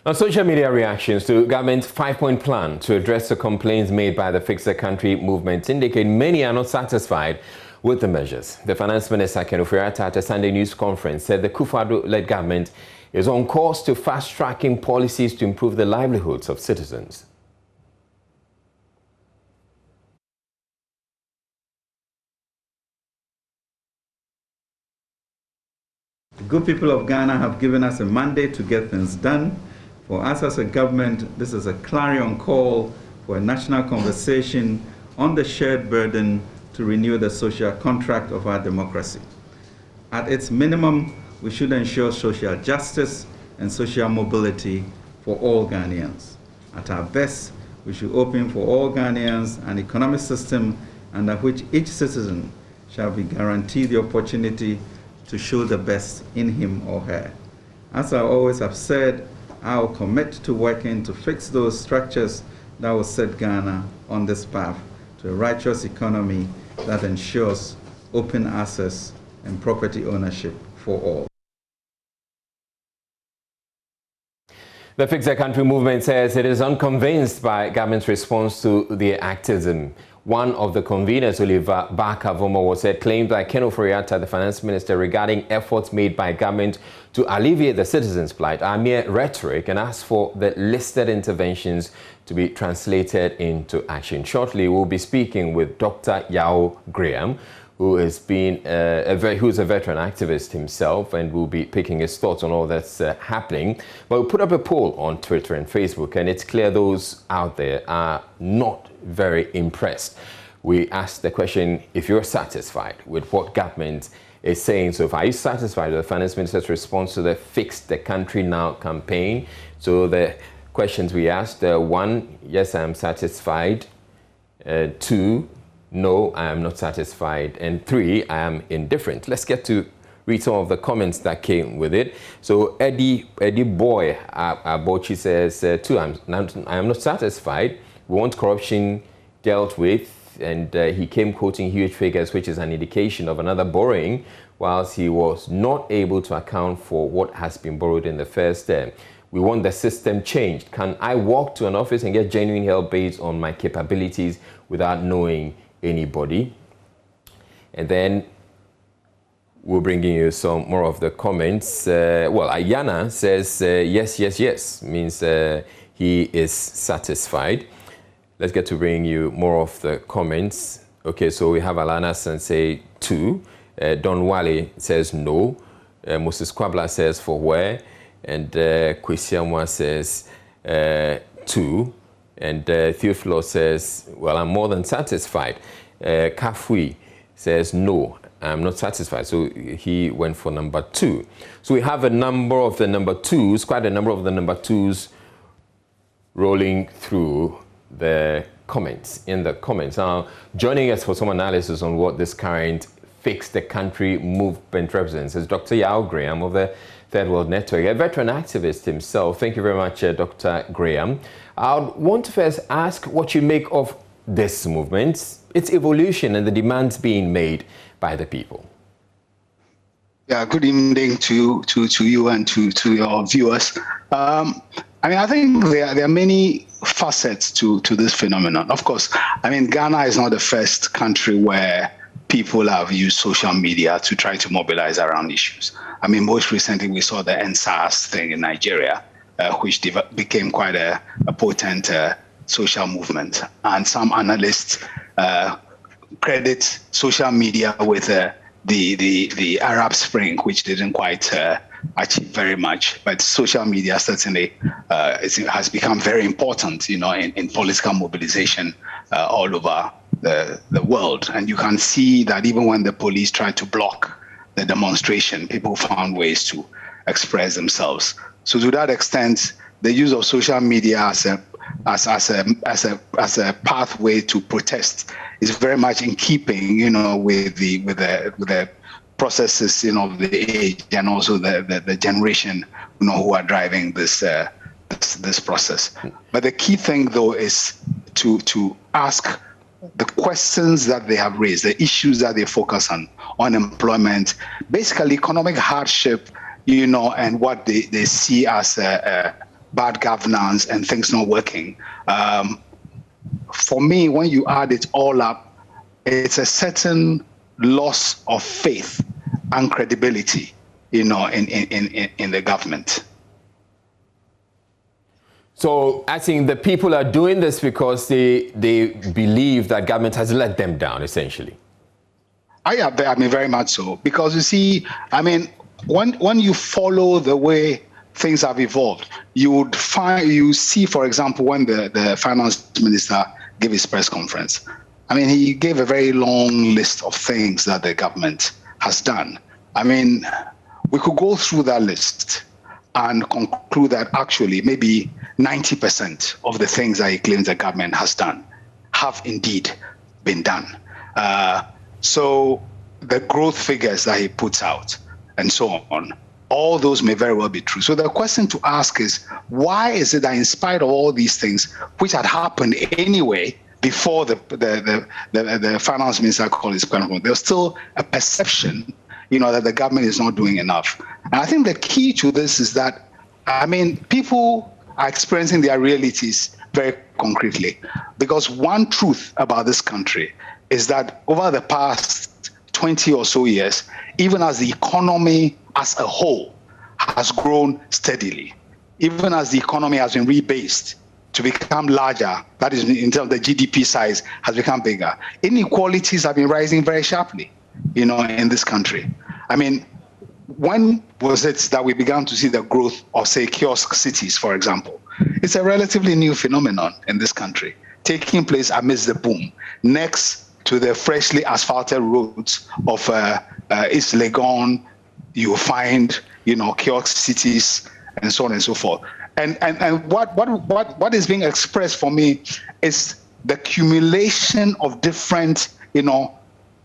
Now, social media reactions to government's 5-point plan to address the complaints made by the Fix the Country movement indicate many are not satisfied with the measures. The Finance Minister, Ken Ofori-Atta, at a Sunday news conference, said the Kufuor-led government is on course to fast-tracking policies to improve the livelihoods of citizens. The good people of Ghana have given us a mandate to get things done. For us as a government, this is a clarion call for a national conversation on the shared burden to renew the social contract of our democracy. At its minimum, we should ensure social justice and social mobility for all Ghanaians. At our best, we should open for all Ghanaians an economic system under which each citizen shall be guaranteed the opportunity to show the best in him or her. As I always have said, I will commit to working to fix those structures that will set Ghana on this path to a righteous economy that ensures open access and property ownership for all. The Fix the Country movement says it is unconvinced by government's response to the activism. One of the conveners, Oliver Barker-Vomo, said claimed by Ken Ofori-Atta, the finance minister, regarding efforts made by government to alleviate the citizens' plight are mere rhetoric, and asked for the listed interventions to be translated into action. Shortly, we'll be speaking with Dr. Yao Graham, who has been who's a veteran activist himself, and will be picking his thoughts on all that's happening. But we'll put up a poll on Twitter and Facebook, and it's clear those out there are not very impressed. We asked the question, if you're satisfied with what government is saying so far. Are you satisfied with the finance minister's response to the Fix the Country Now campaign? So the questions we asked, 1, yes, I am satisfied. 2, no, I am not satisfied. And 3, I am indifferent. Let's get to read some of the comments that came with it. So Eddie Boy Abochi says, 2, I am not satisfied. We want corruption dealt with. And he came quoting huge figures, which is an indication of another borrowing, whilst he was not able to account for what has been borrowed in the first term. We want the system changed. Can I walk to an office and get genuine help based on my capabilities without knowing anybody? And then we're bringing you some more of the comments. Well, Ayana says, yes, means he is satisfied. Let's get to bring you more of the comments. Okay, so we have Alana Sensei 2. Don Wale says no. Moses Kwabla says for where. And Kwesiamwa says 2. And Theophilo says, well, I'm more than satisfied. Kafui says no, I'm not satisfied. So he went for number 2. So we have a number of the number 2s, quite a number of the number 2s rolling through the comments, Now, joining us for some analysis on what this current Fix the Country movement represents is Dr. Yao Graham of the Third World Network, a veteran activist himself. Thank you very much, Dr. Graham. I want to first ask what you make of this movement, its evolution and the demands being made by the people. Yeah, good evening to you and to your viewers. I think there are many facets to this phenomenon. Of course, Ghana is not the first country where people have used social media to try to mobilize around issues. Most recently we saw the NSAS thing in Nigeria, which became quite a potent social movement. And some analysts credit social media with the Arab Spring, which didn't quite achieve very much, but social media certainly has become very important, in political mobilization all over the world. And you can see that even when the police tried to block the demonstration, people found ways to express themselves. So to that extent, the use of social media as a pathway to protest is very much in keeping, with the processes, of the age, and also the generation, who are driving this process. But the key thing, though, is to ask the questions that they have raised, the issues that they focus on, unemployment, basically economic hardship, and what they see as bad governance and things not working. For me, when you add it all up, it's a certain loss of faith and credibility, in the government. So I think the people are doing this because they believe that government has let them down, essentially. Very much so. Because you see, when you follow the way things have evolved, you see, for example, when the finance minister gave his press conference, he gave a very long list of things that the government has done. We could go through that list and conclude that actually maybe 90% of the things that he claims the government has done have indeed been done. So the growth figures that he puts out and so on, all those may very well be true. So the question to ask is, why is it that in spite of all these things, which had happened anyway before the finance minister called his conference, there's still a perception, that the government is not doing enough? And I think the key to this is that, people are experiencing their realities very concretely. Because one truth about this country is that over the past 20 or so years, even as the economy as a whole has grown steadily, even as the economy has been rebased to become larger, that is in terms of the GDP size has become bigger, inequalities have been rising very sharply, in this country. When was it that we began to see the growth of, say, kiosk cities, for example? It's a relatively new phenomenon in this country, taking place amidst the boom, next to the freshly asphalted roads of East Legon. You find, kiosk cities and so on and so forth. And what is being expressed for me is the accumulation of different,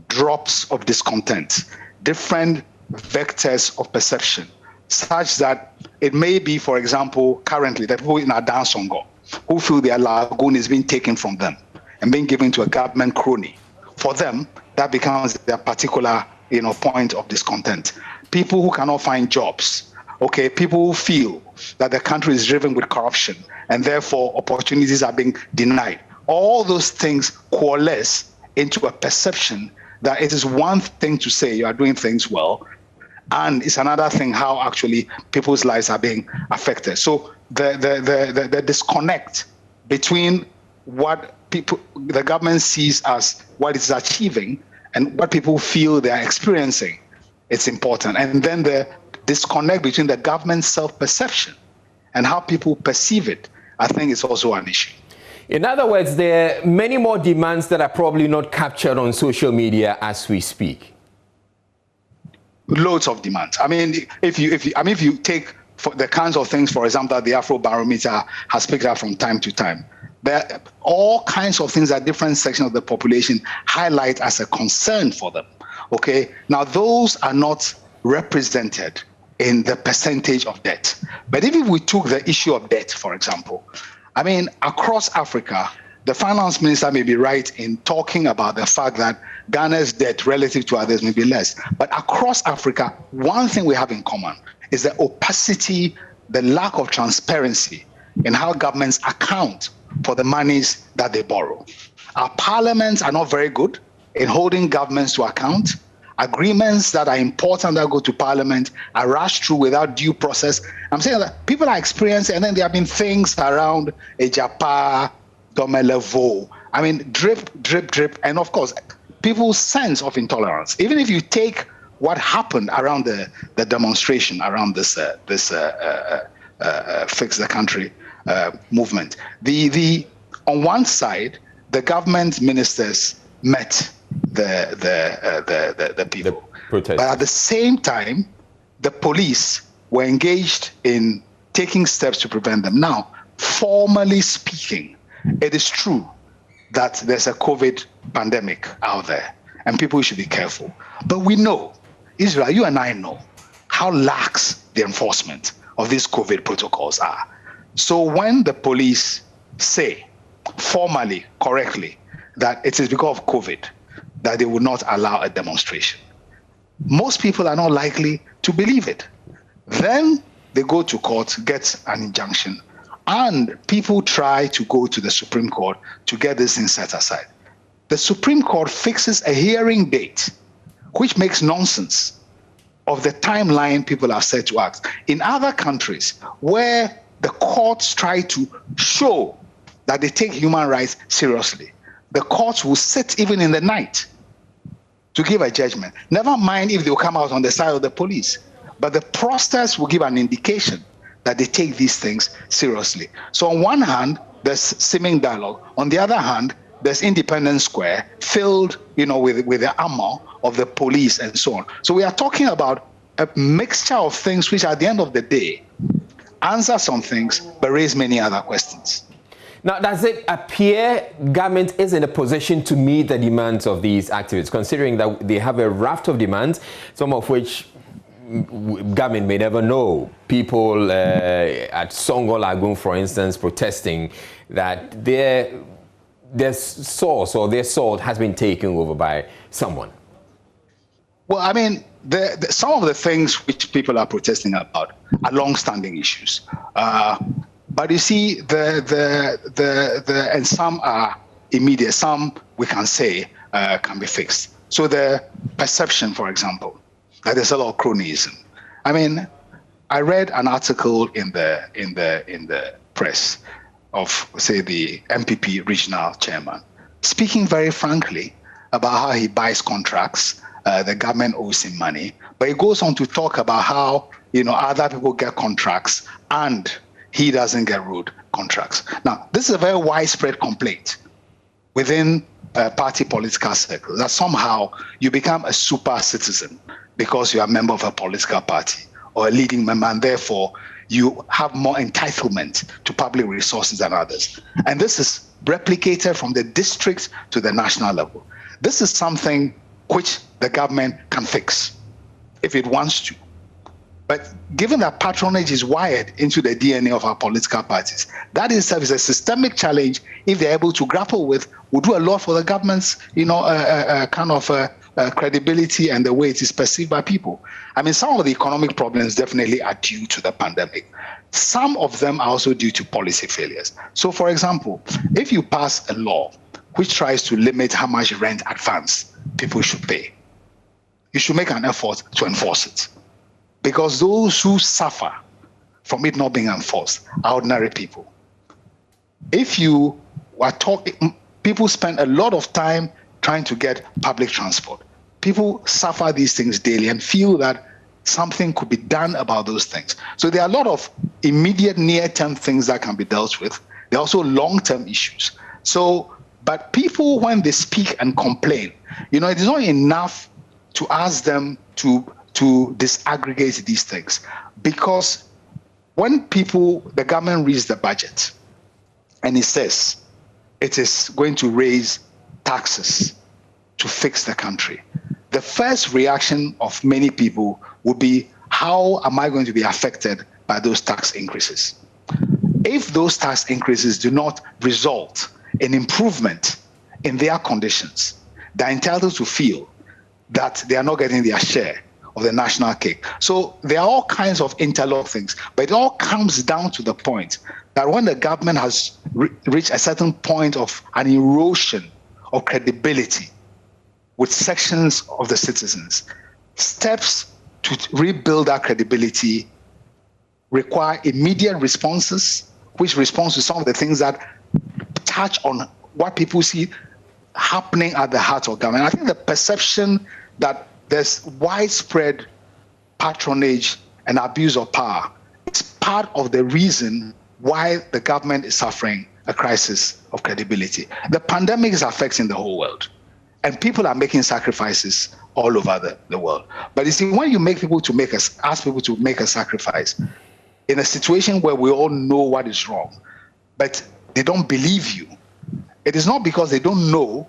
drops of discontent, different vectors of perception, such that it may be, for example, currently the people in Adansongo who feel their lagoon is being taken from them and being given to a government crony. For them, that becomes their particular, point of discontent. People who cannot find jobs, people who feel that the country is driven with corruption and therefore opportunities are being denied. All those things coalesce into a perception that it is one thing to say you are doing things well, and it's another thing how actually people's lives are being affected. So the disconnect between what the government sees as what it's achieving and what people feel they are experiencing, it's important. And then the disconnect between the government's self-perception and how people perceive it, I think is also an issue. In other words, there are many more demands that are probably not captured on social media as we speak. Loads of demands. If you take for the kinds of things, for example, that the Afrobarometer has picked up from time to time, there are all kinds of things that different sections of the population highlight as a concern for them. Now those are not represented in the percentage of debt. But if we took the issue of debt, for example, across Africa, the finance minister may be right in talking about the fact that Ghana's debt relative to others may be less. But across Africa, one thing we have in common is the opacity, the lack of transparency in how governments account for the monies that they borrow. Our parliaments are not very good in holding governments to account. Agreements that are important that go to parliament are rushed through without due process. I'm saying that people are experiencing, and then there have been things around Ejapa, Domelevo. Drip, drip, drip. And of course, people's sense of intolerance. Even if you take what happened around the demonstration around this Fix the Country movement. On one side, the government ministers met the people. But at the same time, the police were engaged in taking steps to prevent them. Now, formally speaking, it is true that there's a COVID pandemic out there and people should be careful. But we know, Israel, you and I know how lax the enforcement of these COVID protocols are. So when the police say formally, correctly, that it is because of COVID that they will not allow a demonstration, most people are not likely to believe it. Then they go to court, get an injunction, And people try to go to the Supreme Court to get this thing set aside. The Supreme Court fixes a hearing date, which makes nonsense of the timeline people are set to act. In other countries where the courts try to show that they take human rights seriously, the courts will sit even in the night to give a judgment. Never mind if they'll come out on the side of the police, but the process will give an indication that they take these things seriously. So on one hand, there's seeming dialogue. On the other hand, there's Independence Square filled, with the armor of the police and so on. So we are talking about a mixture of things which at the end of the day answer some things but raise many other questions. Now, does it appear government is in a position to meet the demands of these activists, considering that they have a raft of demands, some of which government may never know? People at Songo Lagoon, for instance, protesting that their source or their salt has been taken over by someone. Well, I mean, some of the things which people are protesting about are long-standing issues. But you see, and some are immediate. Some we can say can be fixed. So the perception, for example, that there's a lot of cronyism. I mean, I read an article in the press of, say, the MPP regional chairman, speaking very frankly about how he buys contracts. The government owes him money, but he goes on to talk about how other people get contracts and he doesn't get road contracts. Now, this is a very widespread complaint within party political circles, that somehow you become a super citizen because you are a member of a political party or a leading member, and therefore you have more entitlement to public resources than others. And this is replicated from the district to the national level. This is something which the government can fix if it wants to. But given that patronage is wired into the DNA of our political parties, that itself is a systemic challenge. If they're able to grapple with, will do a lot for the government's, credibility and the way it is perceived by people. I mean, some of the economic problems definitely are due to the pandemic. Some of them are also due to policy failures. So, for example, if you pass a law which tries to limit how much rent advance people should pay, you should make an effort to enforce it. Because those who suffer from it not being enforced are ordinary people. If you are talking, people spend a lot of time trying to get public transport. People suffer these things daily and feel that something could be done about those things. So there are a lot of immediate near-term things that can be dealt with. There are also long-term issues. So, but people, when they speak and complain, it is not enough to ask them to disaggregate these things, because when the government reads the budget and it says it is going to raise taxes to fix the country, the first reaction of many people would be, how am I going to be affected by those tax increases? If those tax increases do not result in improvement in their conditions, they're entitled to feel that they are not getting their share of the national cake. So there are all kinds of interlocked things, but it all comes down to the point that when the government has reached a certain point of an erosion of credibility with sections of the citizens, steps to rebuild that credibility require immediate responses, which responds to some of the things that touch on what people see happening at the heart of government. I think the perception that there's widespread patronage and abuse of power is part of the reason why the government is suffering a crisis of credibility. The pandemic is affecting the whole world, and people are making sacrifices all over the world. But you see, when you ask people to make a sacrifice in a situation where we all know what is wrong, but they don't believe you, it is not because they don't know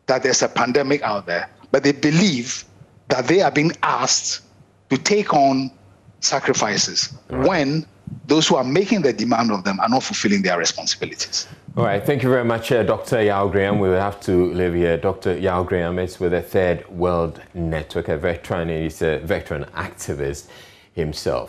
that there's a pandemic out there, but they believe that they are being asked to take on sacrifices when those who are making the demand of them are not fulfilling their responsibilities. All right, thank you very much, Dr. Yao Graham. We will have to leave here. Dr. Yao Graham is with the Third World Network, a veteran, and he's a veteran activist himself.